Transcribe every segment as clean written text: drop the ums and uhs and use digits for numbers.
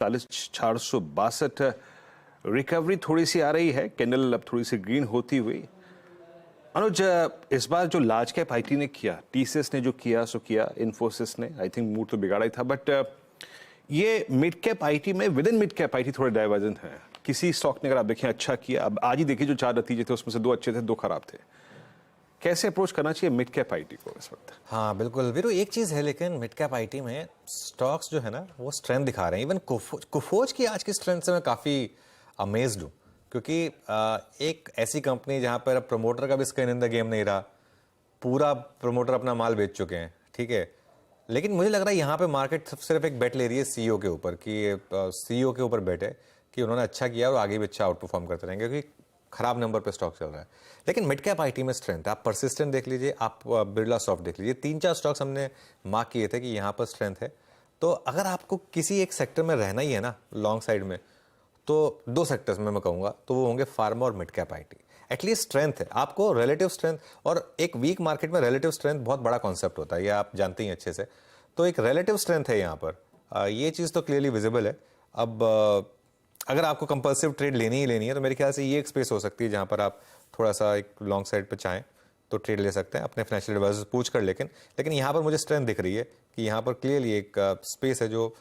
462 recovery थोड़ी सी आ रही है, कैंडल अब थोड़ी सी ग्रीन होती हुई। अनुज, इस बार जो लार्ज कैप आईटी ने किया, टीसीएस ने जो किया सो किया, इन्फोसिस ने आई थिंक मूड तो बिगाड़ा ही था, बट ये मिड कैप आईटी में with in mid cap IT थोड़े डाइवर्जेंट है। किसी स्टॉक ने अगर आप देखें अच्छा किया, अब आज ही देखिए जो 4 नतीजे थे उसमें से 2 अच्छे थे 2 खराब थे। कैसे अप्रोच करना चाहिए मिड कैप आईटी को इस वक्त? हाँ बिल्कुल वीरू, एक चीज़ है लेकिन मिड कैप आईटी में स्टॉक्स जो है ना वो स्ट्रेंथ दिखा रहे हैं। इवन कुफोज की आज की स्ट्रेंथ से मैं काफ़ी अमेज्ड हूँ, क्योंकि एक ऐसी कंपनी जहाँ पर प्रमोटर का भी स्किन इन द गेम नहीं रहा, पूरा प्रमोटर अपना माल बेच चुके हैं, ठीक है। लेकिन मुझे लग रहा है यहाँ पे मार्केट सिर्फ एक बेट ले रही है सीईओ के ऊपर, कि सीईओ के ऊपर बेट है कि उन्होंने अच्छा किया और आगे भी अच्छा आउट परफॉर्म करते रहेंगे, क्योंकि खराब नंबर पे स्टॉक चल रहा है। लेकिन मिड कैप आईटी में स्ट्रेंथ है। आप परसिस्टेंट देख लीजिए, आप बिरला सॉफ्ट देख लीजिए, 3-4 स्टॉक्स हमने मार्क किए थे कि यहाँ पर स्ट्रेंथ है। तो अगर आपको किसी एक सेक्टर में रहना ही है ना लॉन्ग साइड में, तो 2 सेक्टर्स में मैं कहूँगा तो वो होंगे फार्मा और mid cap IT. At least strength है आपको, रिलेटिव स्ट्रेंथ। और एक वीक मार्केट में रिलेटिव स्ट्रेंथ बहुत बड़ा कॉन्सेप्ट होता है, ये आप जानते ही अच्छे से। तो एक रिलेटिव स्ट्रेंथ है यहाँ पर, ये चीज़ तो क्लियरली विजिबल है। अब अगर आपको कंपल्सिव ट्रेड लेनी ही लेनी है तो मेरे ख्याल से ये एक स्पेस हो सकती है जहाँ पर आप थोड़ा सा एक लॉन्ग साइड पे चाहें तो ट्रेड ले सकते हैं, अपने फाइनेंशियल एडवाइजर पूछ कर। लेकिन यहाँ पर मुझे स्ट्रेंथ दिख रही है कि यहाँ पर क्लियरली एक स्पेस है जो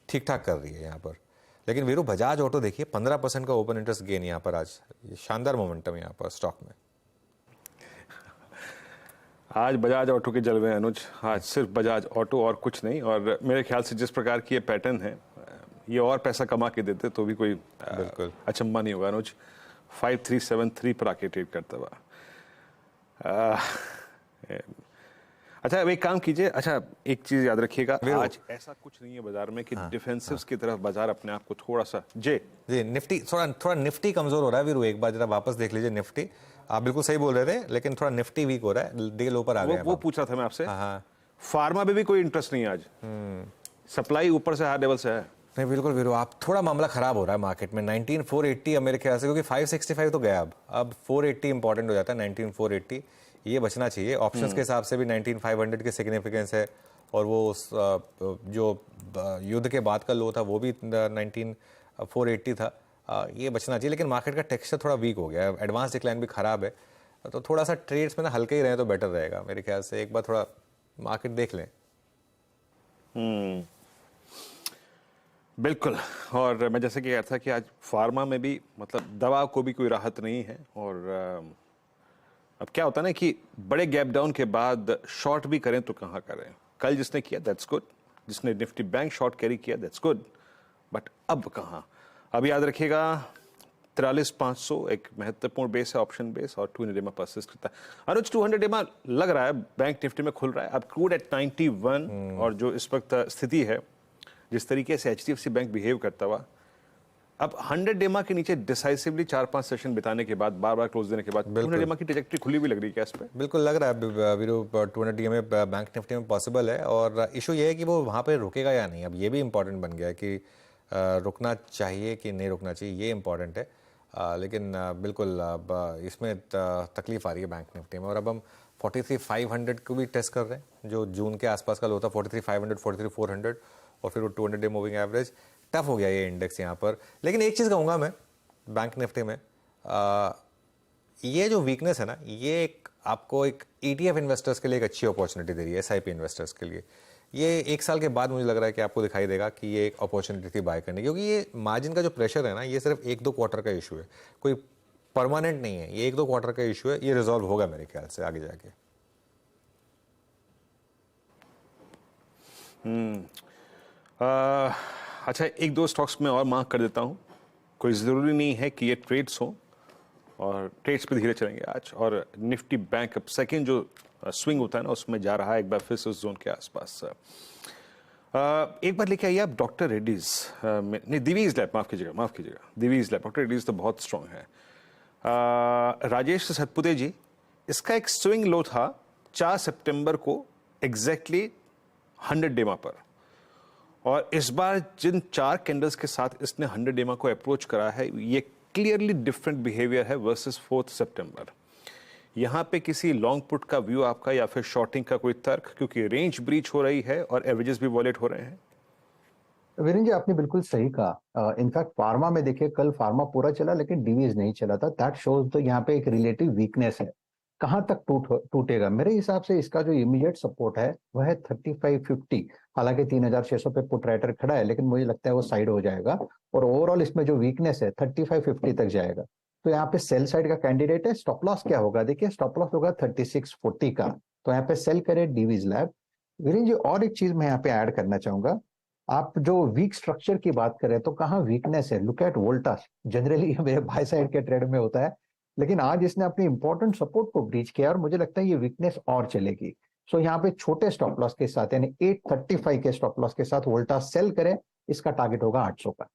ठीक ठाक कर रही है यहाँ पर। लेकिन वीरू, बजाज ऑटो देखिए 15% का ओपन इंटरेस्ट गेन यहाँ पर आज, ये शानदार मोमेंटम यहाँ पर स्टॉक में। आज बजाज ऑटो के जलवे हैं अनुज, आज सिर्फ बजाज ऑटो और कुछ नहीं। और मेरे ख्याल से जिस प्रकार की ये पैटर्न है, ये और पैसा कमा के देते तो भी कोई बिल्कुल अचंभा नहीं होगा। अनुज 5373 पर आके ट्रेड करता हुआ। अच्छा, अब एक काम कीजिए, अच्छा एक चीज याद रखिएगा, आज ऐसा कुछ नहीं है बाजार में कि डिफेंसिव्स की तरफ बाजार अपने आप को थोड़ा सा जी निफ्टी थोड़ा निफ्टी कमजोर हो रहा है वीरू। एक बार जरा वापस देख लीजिए निफ्टी। आप बिल्कुल सही बोल रहे थे, लेकिन थोड़ा निफ्टी वीक हो रहा है, डील ऊपर आ गया। वो पूछ रहा था मैं आपसे। फार्मा में भी कोई इंटरेस्ट नहीं है आज, सप्लाई ऊपर से हाई लेवल से है। नहीं बिल्कुल वीरू, आप थोड़ा मामला खराब हो रहा है मार्केट में। 19480 अब मेरे ख्याल से, क्योंकि 565 तो गया, अब 480 इंपॉर्टेंट हो जाता है। 19480 ये बचना चाहिए। ऑप्शंस के हिसाब से भी 19500 की सिग्निफिकेंस है, और वो जो युद्ध के बाद का लो था वो भी 19480 था। ये बचना चाहिए। लेकिन मार्केट का टेक्सचर थोड़ा वीक हो गया है, एडवांस डिक्लाइन भी खराब है, तो थोड़ा सा ट्रेड्स में ना हल्के ही रहे तो बेटर रहेगा मेरे ख्याल से। एक बार थोड़ा मार्केट देख लें। बिल्कुल। और मैं जैसे कि कह रहा था कि आज फार्मा में भी मतलब दवा को भी कोई राहत नहीं है। और अब क्या होता है ना कि बड़े गैप डाउन के बाद शॉर्ट भी करें तो कहाँ करें। कल जिसने किया दैट्स गुड, जिसने निफ्टी बैंक शॉर्ट कैरी किया दैट्स गुड, बट अब कहाँ। अब याद रखिएगा 43500 एक महत्वपूर्ण बेस है, ऑप्शन बेस, और 200 डेमा परसिस्ट करता है। अनुज 200 डेमा लग रहा है बैंक निफ्टी में खुल रहा है। अब क्रूड एट 91, और जो इस वक्त स्थिति है, जिस तरीके से एचडीएफसी बैंक बिहेव करता हुआ, अब 100 डेमा के नीचे डिसाइसिवली 4-5 सेशन बिताने के बाद, बार-बार क्लोज देने के बाद 200 डेमा की ट्रैजेक्टरी खुली भी लग रही है क्या इस पे? बिल्कुल लग रहा है वीरू, 200 डीएमए बैंक निफ्टी में पॉसिबल है। और इशू ये है कि वो वहाँ पे रुकेगा या नहीं। अब ये भी इंपॉर्टेंट बन गया है कि रुकना चाहिए कि नहीं रुकना चाहिए, ये इंपॉर्टेंट है। लेकिन बिल्कुल अब इसमें तकलीफ आ रही है बैंक निफ्टी में। और अब हम 43500 को भी टेस्ट कर रहे हैं, जो जून के आसपास का लो था 43500, 43400, और फिर वो 200 डे मूविंग एवरेज। टफ हो गया ये इंडेक्स यहाँ पर। लेकिन एक चीज़ कहूँगा मैं बैंक निफ्टी में, ये जो वीकनेस है ना, ये एक आपको एक ETF इन्वेस्टर्स के लिए एक अच्छी अपॉर्चुनिटी दे रही है, SIP इन्वेस्टर्स के लिए। ये 1 साल के बाद मुझे लग रहा है कि आपको दिखाई देगा कि ये एक अपॉर्चुनिटी थी बाय करने की, क्योंकि ये मार्जिन का जो प्रेशर है ना, ये सिर्फ 1-2 क्वार्टर का इशू है, कोई परमानेंट नहीं है। ये 1-2 क्वार्टर का इशू है, ये रिजॉल्व होगा मेरे ख्याल से आगे जाके। अच्छा, 1-2 स्टॉक्स में और मार्क कर देता हूँ। कोई ज़रूरी नहीं है कि ये ट्रेड्स हों, और ट्रेड्स पे धीरे चलेंगे आज। और निफ्टी बैंक अब सेकेंड जो स्विंग होता है ना, उसमें जा रहा है एक बार फिर से उस जोन के आसपास। एक बार लेके आइए आप डॉक्टर रेड्डीज, नहीं दिवीज लैब, माफ़ कीजिएगा दिवीज लैब। डॉक्टर रेड्डीज तो बहुत स्ट्रॉन्ग है। राजेश सतपुते जी, इसका एक स्विंग लो था 4 सितंबर को एग्जैक्टली 100 डेमा पर, और इस बार जिन 4 कैंडल्स के साथ इसने 100 डेमा को अप्रोच करा है, ये क्लियरली डिफरेंट बिहेवियर है वर्सेस 4 सितंबर। यहाँ पे किसी लॉन्ग पुट का व्यू आपका, या फिर शॉर्टिंग का कोई तर्क, क्योंकि रेंज ब्रीच हो रही है और एवरेजेस भी वॉलेट हो रहे हैं? वीरेंद्र जी, आपने बिल्कुल सही कहा। इनफैक्ट फार्मा में देखिए, कल फार्मा पूरा चला लेकिन डीवीज नहीं चला था। दैट शोज तो यहाँ पे एक रिलेटिव वीकनेस है। कहाँ तक टूटेगा? मेरे हिसाब से इसका जो इमीडिएट सपोर्ट है वह है 3550। हालांकि 3600 पे पुट राइटर खड़ा है, लेकिन मुझे लगता है वो साइड हो जाएगा और ओवरऑल इसमें जो वीकनेस है 3550 तक जाएगा। तो यहाँ पे सेल साइड का कैंडिडेट है। स्टॉप लॉस क्या होगा? देखिए, स्टॉप लॉस होगा 3640 का। तो यहाँ पे सेल करे डीवीज लैब। वीरेंद्र जी, और एक चीज मैं यहाँ पे ऐड करना चाहूंगा। आप जो वीक स्ट्रक्चर की बात करें तो कहाँ वीकनेस है? Look at Voltas. जनरली ये मेरे बाय साइड के ट्रेड में होता है, लेकिन आज इसने अपनी इंपॉर्टेंट सपोर्ट को ब्रीच किया और मुझे लगता है ये वीकनेस और चलेगी। सो यहाँ पे छोटे स्टॉप लॉस के साथ, यानी 835 के स्टॉप लॉस के साथ वोल्टास सेल करें। इसका टारगेट होगा 800 का।